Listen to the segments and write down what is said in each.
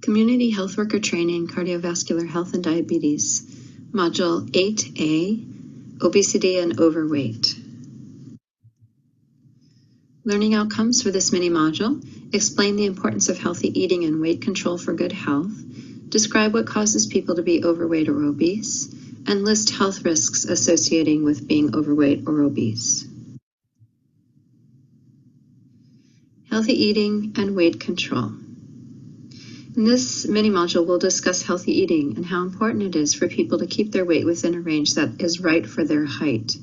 Community Health Worker Training, Cardiovascular Health and Diabetes, Module 8A, Obesity and Overweight. Learning outcomes for this mini module: explain the importance of healthy eating and weight control for good health, describe what causes people to be overweight or obese, and list health risks associating with being overweight or obese. Healthy eating and weight control. In this mini module, we'll discuss healthy eating and how important it is for people to keep their weight within a range that is right for their height.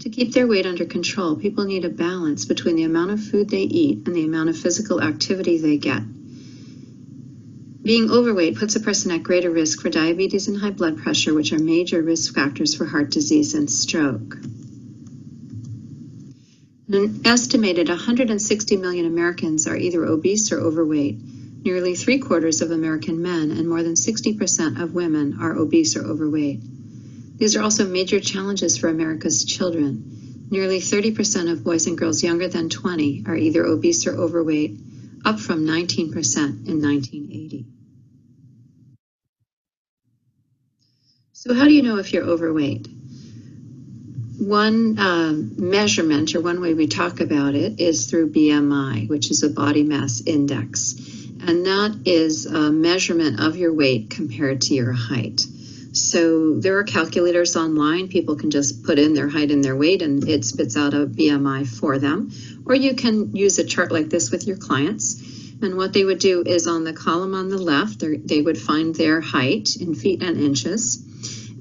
To keep their weight under control, people need a balance between the amount of food they eat and the amount of physical activity they get. Being overweight puts a person at greater risk for diabetes and high blood pressure, which are major risk factors for heart disease and stroke. An estimated 160 million Americans are either obese or overweight. Nearly 3/4 of American men and more than 60% of women are obese or overweight. These are also major challenges for America's children. Nearly 30% of boys and girls younger than 20 are either obese or overweight, up from 19% in 1980. So how do you know if you're overweight? One measurement, or one way we talk about it, is through BMI, which is a body mass index. And that is a measurement of your weight compared to your height. So there are calculators online. People can just put in their height and their weight and it spits out a BMI for them. Or you can use a chart like this with your clients. And what they would do is on the column on the left, they would find their height in feet and inches.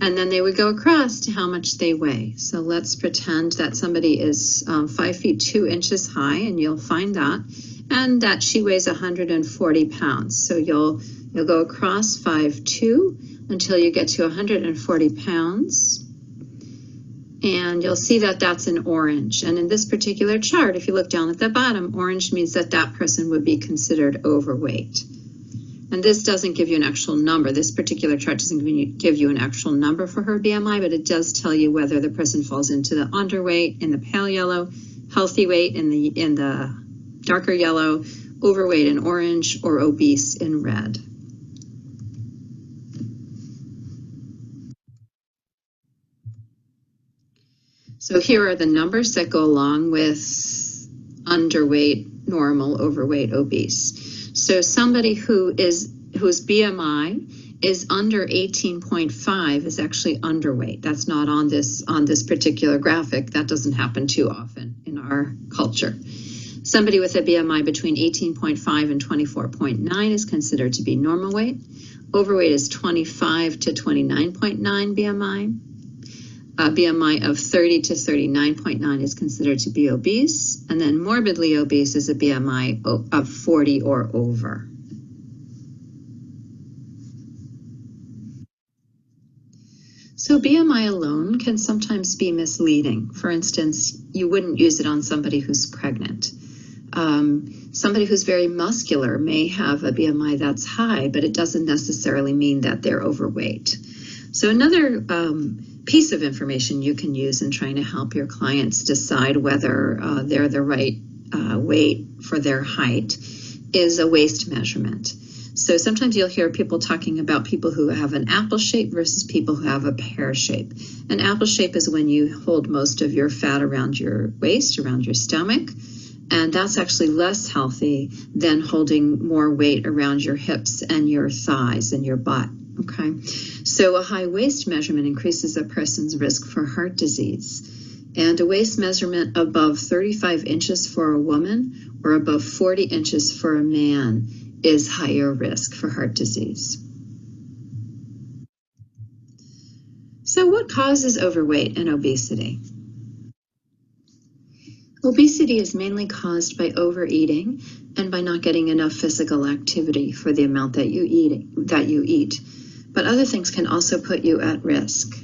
And then they would go across to how much they weigh. So let's pretend that somebody is 5 feet 2 inches high, and you'll find that. And that she weighs 140 pounds. So you'll go across 5'2" until you get to 140 pounds. And you'll see that that's in orange. And in this particular chart, if you look down at the bottom, orange means that that person would be considered overweight. And this doesn't give you an actual number. This particular chart doesn't give you an actual number for her BMI, but it does tell you whether the person falls into the underweight in the pale yellow, healthy weight in the darker yellow, overweight in orange, or obese in red. So here are the numbers that go along with underweight, normal, overweight, obese. So somebody whose BMI is under 18.5 is actually underweight. That's not on this particular graphic. That doesn't happen too often in our culture. Somebody with a BMI between 18.5 and 24.9 is considered to be normal weight. Overweight is 25 to 29.9 BMI. A BMI of 30 to 39.9 is considered to be obese. And then morbidly obese is a BMI of 40 or over. So BMI alone can sometimes be misleading. For instance, you wouldn't use it on somebody who's pregnant. Somebody who's very muscular may have a BMI that's high, but it doesn't necessarily mean that they're overweight. So another piece of information you can use in trying to help your clients decide whether they're the right weight for their height is a waist measurement. So sometimes you'll hear people talking about people who have an apple shape versus people who have a pear shape. An apple shape is when you hold most of your fat around your waist, around your stomach. And that's actually less healthy than holding more weight around your hips and your thighs and your butt, okay? So a high waist measurement increases a person's risk for heart disease. And a waist measurement above 35 inches for a woman or above 40 inches for a man is higher risk for heart disease. So what causes overweight and obesity? Obesity is mainly caused by overeating and by not getting enough physical activity for the amount that you eat. But other things can also put you at risk.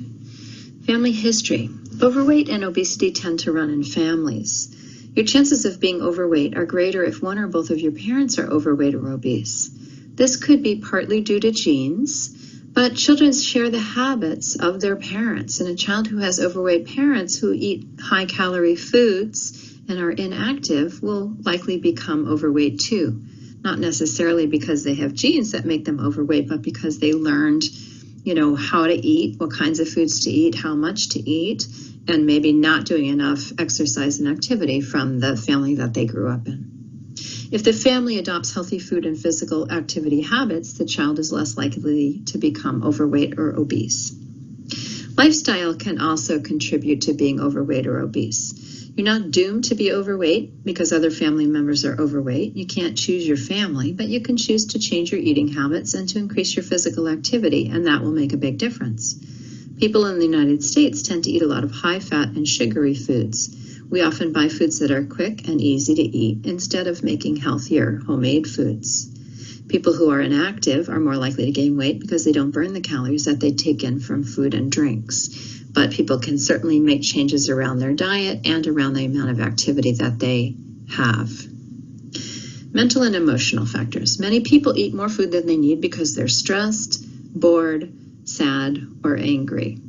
Family history. Overweight and obesity tend to run in families. Your chances of being overweight are greater if one or both of your parents are overweight or obese. This could be partly due to genes, but children share the habits of their parents. And a child who has overweight parents who eat high-calorie foods and are inactive will likely become overweight too. Not necessarily because they have genes that make them overweight, but because they learned, how to eat, what kinds of foods to eat, how much to eat, and maybe not doing enough exercise and activity from the family that they grew up in. If the family adopts healthy food and physical activity habits, the child is less likely to become overweight or obese. Lifestyle can also contribute to being overweight or obese. You're not doomed to be overweight because other family members are overweight. You can't choose your family, but you can choose to change your eating habits and to increase your physical activity, and that will make a big difference. People in the United States tend to eat a lot of high-fat and sugary foods. We often buy foods that are quick and easy to eat instead of making healthier homemade foods. People who are inactive are more likely to gain weight because they don't burn the calories that they take in from food and drinks. But people can certainly make changes around their diet and around the amount of activity that they have. Mental and emotional factors. Many people eat more food than they need because they're stressed, bored, sad, or angry.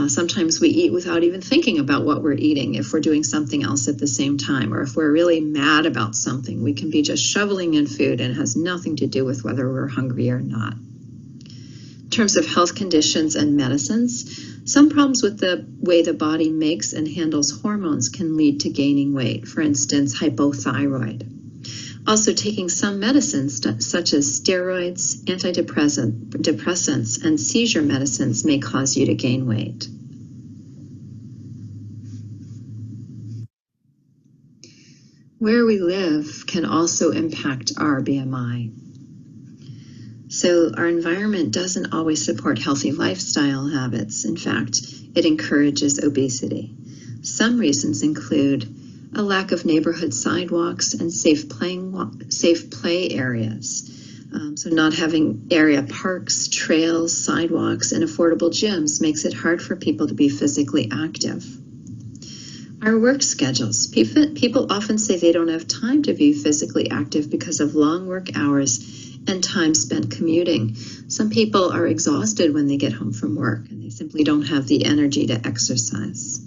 Sometimes we eat without even thinking about what we're eating if we're doing something else at the same time, or if we're really mad about something, we can be just shoveling in food and it has nothing to do with whether we're hungry or not. In terms of health conditions and medicines, some problems with the way the body makes and handles hormones can lead to gaining weight, for instance, hypothyroid. Also, taking some medicines such as steroids, antidepressants, and seizure medicines may cause you to gain weight. Where we live can also impact our BMI. So our environment doesn't always support healthy lifestyle habits. In fact, it encourages obesity. Some reasons include a lack of neighborhood sidewalks and safe play areas. So not having area parks, trails, sidewalks, and affordable gyms makes it hard for people to be physically active. Our work schedules. People often say they don't have time to be physically active because of long work hours and time spent commuting. Some people are exhausted when they get home from work and they simply don't have the energy to exercise.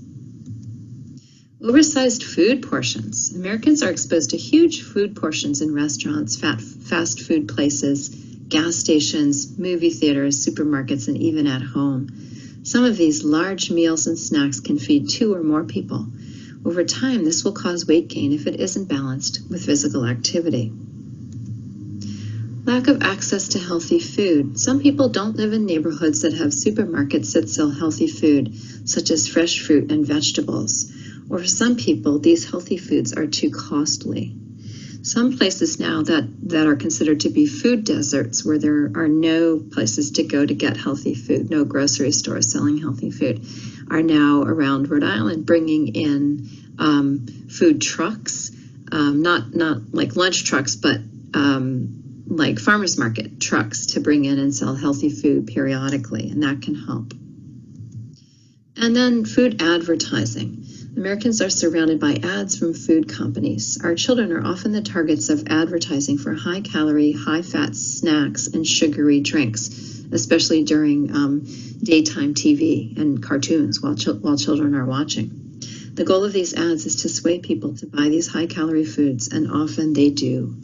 Oversized food portions. Americans are exposed to huge food portions in restaurants, fast food places, gas stations, movie theaters, supermarkets, and even at home. Some of these large meals and snacks can feed 2 or more people. Over time, this will cause weight gain if it isn't balanced with physical activity. Lack of access to healthy food. Some people don't live in neighborhoods that have supermarkets that sell healthy food, such as fresh fruit and vegetables. Or for some people, these healthy foods are too costly. Some places now that are considered to be food deserts, where there are no places to go to get healthy food, no grocery stores selling healthy food, are now around Rhode Island bringing in food trucks, not like lunch trucks, but like farmers market trucks to bring in and sell healthy food periodically, and that can help. And then food advertising. Americans are surrounded by ads from food companies. Our children are often the targets of advertising for high-calorie, high-fat snacks and sugary drinks, especially during daytime TV and cartoons while children are watching. The goal of these ads is to sway people to buy these high-calorie foods, and often they do.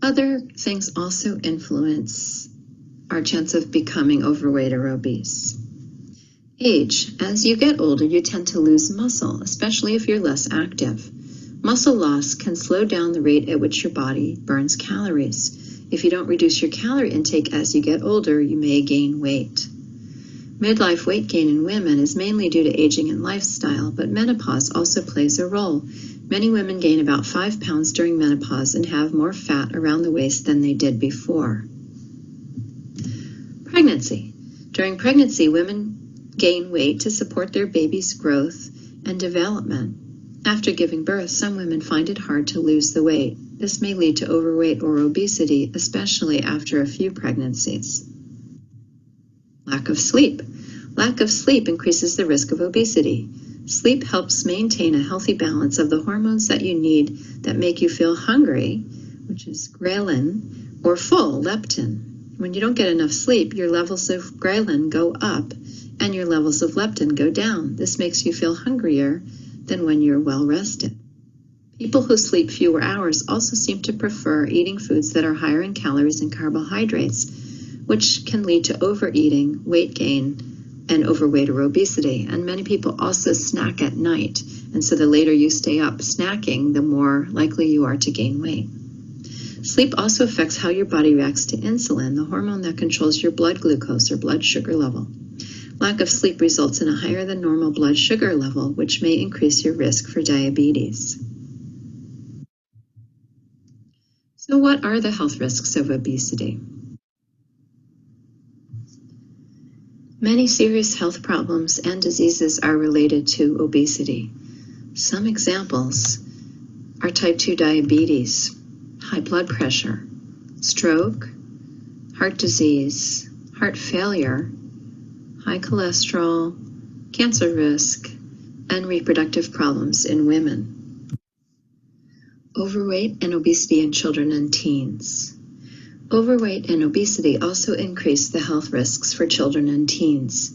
Other things also influence our chance of becoming overweight or obese. Age. As you get older, you tend to lose muscle, especially if you're less active. Muscle loss can slow down the rate at which your body burns calories. If you don't reduce your calorie intake as you get older, you may gain weight. Midlife weight gain in women is mainly due to aging and lifestyle, but menopause also plays a role. Many women gain about 5 pounds during menopause and have more fat around the waist than they did before. Pregnancy. During pregnancy, women gain weight to support their baby's growth and development. After giving birth, some women find it hard to lose the weight. This may lead to overweight or obesity, especially after a few pregnancies. Lack of sleep. Lack of sleep increases the risk of obesity. Sleep helps maintain a healthy balance of the hormones that you need that make you feel hungry, which is ghrelin, or full, leptin. When you don't get enough sleep, your levels of ghrelin go up, and and your levels of leptin go down. This makes you feel hungrier than when you're well rested. People who sleep fewer hours also seem to prefer eating foods that are higher in calories and carbohydrates, which can lead to overeating, weight gain, and overweight or obesity. And many people also snack at night. And so the later you stay up snacking, the more likely you are to gain weight. Sleep also affects how your body reacts to insulin, the hormone that controls your blood glucose or blood sugar level. Lack of sleep results in a higher than normal blood sugar level, which may increase your risk for diabetes. So what are the health risks of obesity? Many serious health problems and diseases are related to obesity. Some examples are type 2 diabetes, high blood pressure, stroke, heart disease, heart failure, high cholesterol, cancer risk, and reproductive problems in women. Overweight and obesity in children and teens. Overweight and obesity also increase the health risks for children and teens.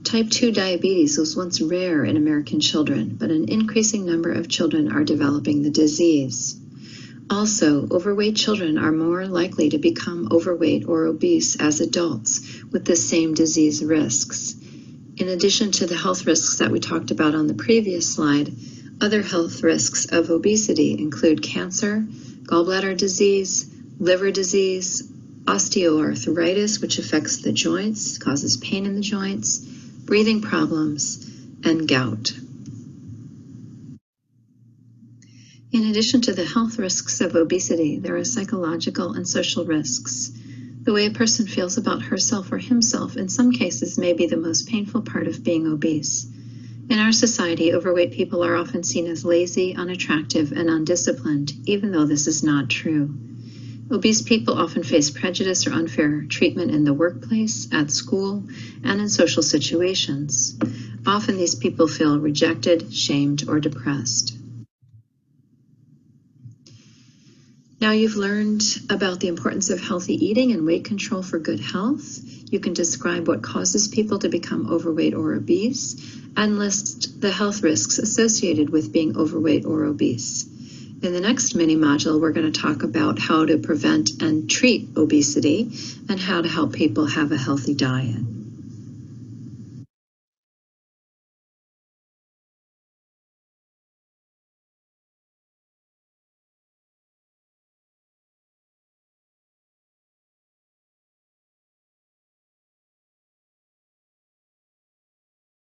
Type 2 diabetes was once rare in American children, but an increasing number of children are developing the disease. Also, overweight children are more likely to become overweight or obese as adults with the same disease risks. In addition to the health risks that we talked about on the previous slide, other health risks of obesity include cancer, gallbladder disease, liver disease, osteoarthritis, which affects the joints, causes pain in the joints, breathing problems, and gout. In addition to the health risks of obesity, there are psychological and social risks. The way a person feels about herself or himself in some cases may be the most painful part of being obese. In our society, overweight people are often seen as lazy, unattractive, and undisciplined, even though this is not true. Obese people often face prejudice or unfair treatment in the workplace, at school, and in social situations. Often these people feel rejected, shamed, or depressed. Now you've learned about the importance of healthy eating and weight control for good health. You can describe what causes people to become overweight or obese and list the health risks associated with being overweight or obese. In the next mini module, we're going to talk about how to prevent and treat obesity and how to help people have a healthy diet.